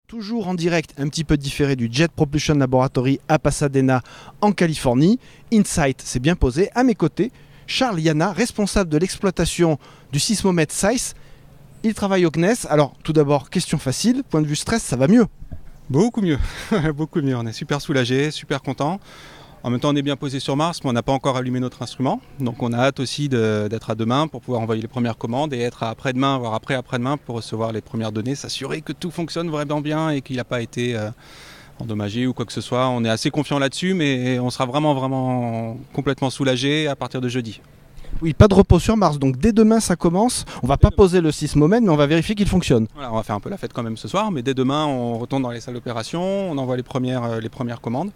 Toujours en direct, un petit peu différé du Jet Propulsion Laboratory à Pasadena en Californie. InSight s'est bien posé. À mes côtés, Charles Yana, responsable de l'exploitation du sismomètre SAIS. Il travaille au CNES. Alors tout d'abord, question facile, point de vue stress, ça va mieux? Beaucoup mieux, beaucoup mieux. On est super soulagé, super content. En même temps, on est bien posé sur Mars, mais on n'a pas encore allumé notre instrument. Donc on a hâte aussi d'être à demain pour pouvoir envoyer les premières commandes et être à après-demain, voire après-demain pour recevoir les premières données, s'assurer que tout fonctionne vraiment bien et qu'il n'a pas été endommagé ou quoi que ce soit. On est assez confiant là-dessus, mais on sera vraiment complètement soulagé à partir de jeudi. Oui, pas de repos sur Mars, donc dès demain ça commence. On va pas poser le sismomètre, mais on va vérifier qu'il fonctionne. Voilà, on va faire un peu la fête quand même ce soir, mais dès demain, on retourne dans les salles d'opération, on envoie les premières commandes.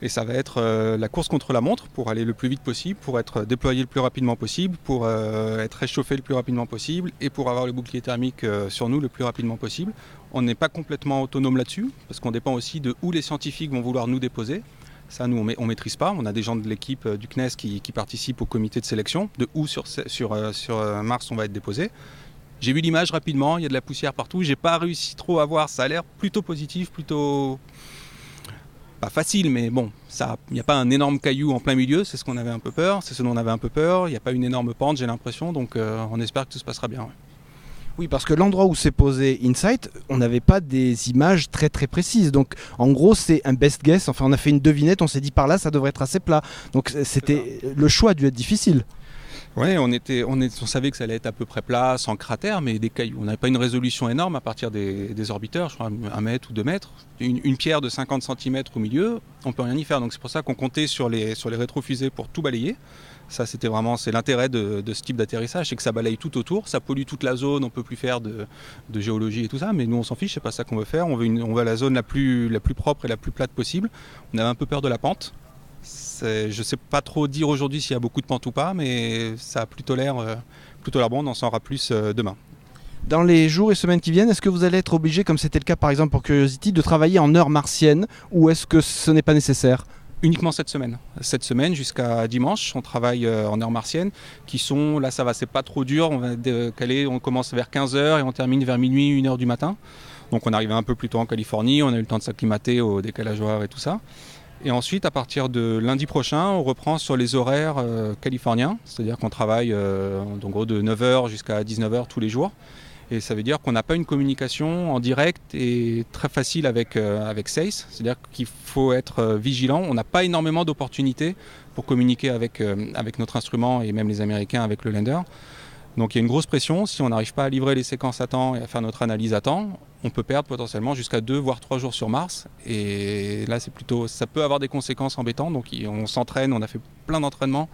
Et ça va être la course contre la montre pour aller le plus vite possible, pour être déployé le plus rapidement possible, pour être réchauffé le plus rapidement possible et pour avoir le bouclier thermique sur nous le plus rapidement possible. On n'est pas complètement autonome là-dessus, parce qu'on dépend aussi de où les scientifiques vont vouloir nous déposer. Ça, nous, on ne maîtrise pas. On a des gens de l'équipe du CNES qui participent au comité de sélection, de où sur Mars on va être déposé. J'ai vu l'image rapidement, il y a de la poussière partout. J'ai pas réussi trop à voir, ça a l'air plutôt positif, plutôt... pas facile, mais bon, il n'y a pas un énorme caillou en plein milieu, c'est ce qu'on avait un peu peur, c'est ce dont on avait un peu peur, il n'y a pas une énorme pente, j'ai l'impression, donc on espère que tout se passera bien. Ouais. Oui, parce que l'endroit où s'est posé InSight, on n'avait pas des images très très précises. Donc en gros, c'est un best guess. Enfin, on a fait une devinette, on s'est dit par là, ça devrait être assez plat. Donc le choix a dû être difficile. Ouais, on savait que ça allait être à peu près plat, sans cratère, mais des cailloux. On n'avait pas une résolution énorme à partir des orbiteurs, je crois 1 mètre ou 2 mètres. Une pierre de 50 cm au milieu, on peut rien y faire. Donc c'est pour ça qu'on comptait sur les rétrofusées pour tout balayer. Ça, c'est l'intérêt de ce type d'atterrissage, c'est que ça balaye tout autour, ça pollue toute la zone, on ne peut plus faire de géologie et tout ça, mais nous on s'en fiche, c'est pas ça qu'on veut faire. On veut la zone la plus propre et la plus plate possible. On avait un peu peur de la pente. Je ne sais pas trop dire aujourd'hui s'il y a beaucoup de pente ou pas, mais ça a plutôt l'air bon, on en saura plus demain. Dans les jours et semaines qui viennent, est-ce que vous allez être obligé, comme c'était le cas par exemple pour Curiosity, de travailler en heure martienne ou est-ce que ce n'est pas nécessaire? Uniquement cette semaine. Cette semaine jusqu'à dimanche, on travaille en heure martienne, qui sont, là ça va, c'est pas trop dur, on va décaler, on commence vers 15h et on termine vers minuit, 1h du matin. Donc on arrive un peu plus tôt en Californie, on a eu le temps de s'acclimater au décalage horaire et tout ça. Et ensuite, à partir de lundi prochain, on reprend sur les horaires californiens, c'est-à-dire qu'on travaille en gros de 9h jusqu'à 19h tous les jours. Et ça veut dire qu'on n'a pas une communication en direct et très facile avec SAIS, c'est-à-dire qu'il faut être vigilant. On n'a pas énormément d'opportunités pour communiquer avec notre instrument et même les Américains avec le lander. Donc il y a une grosse pression, si on n'arrive pas à livrer les séquences à temps et à faire notre analyse à temps, on peut perdre potentiellement jusqu'à 2 voire 3 jours sur Mars. Et là ça peut avoir des conséquences embêtantes, donc on s'entraîne, on a fait plein d'entraînements,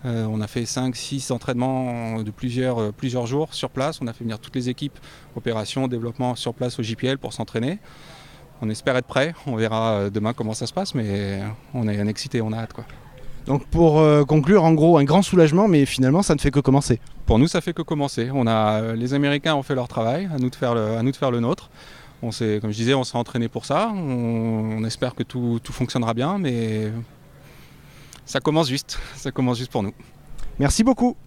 on a fait 5-6 entraînements de plusieurs jours sur place, on a fait venir toutes les équipes, opérations, développement sur place au JPL pour s'entraîner. On espère être prêt, on verra demain comment ça se passe, mais on est excité, on a hâte quoi. Donc pour conclure, en gros, un grand soulagement, mais finalement, ça ne fait que commencer. Pour nous, ça fait que commencer. Les Américains ont fait leur travail, à nous de faire le nôtre. Comme je disais, on s'est entraîné pour ça. On espère que tout fonctionnera bien, mais ça commence juste pour nous. Merci beaucoup.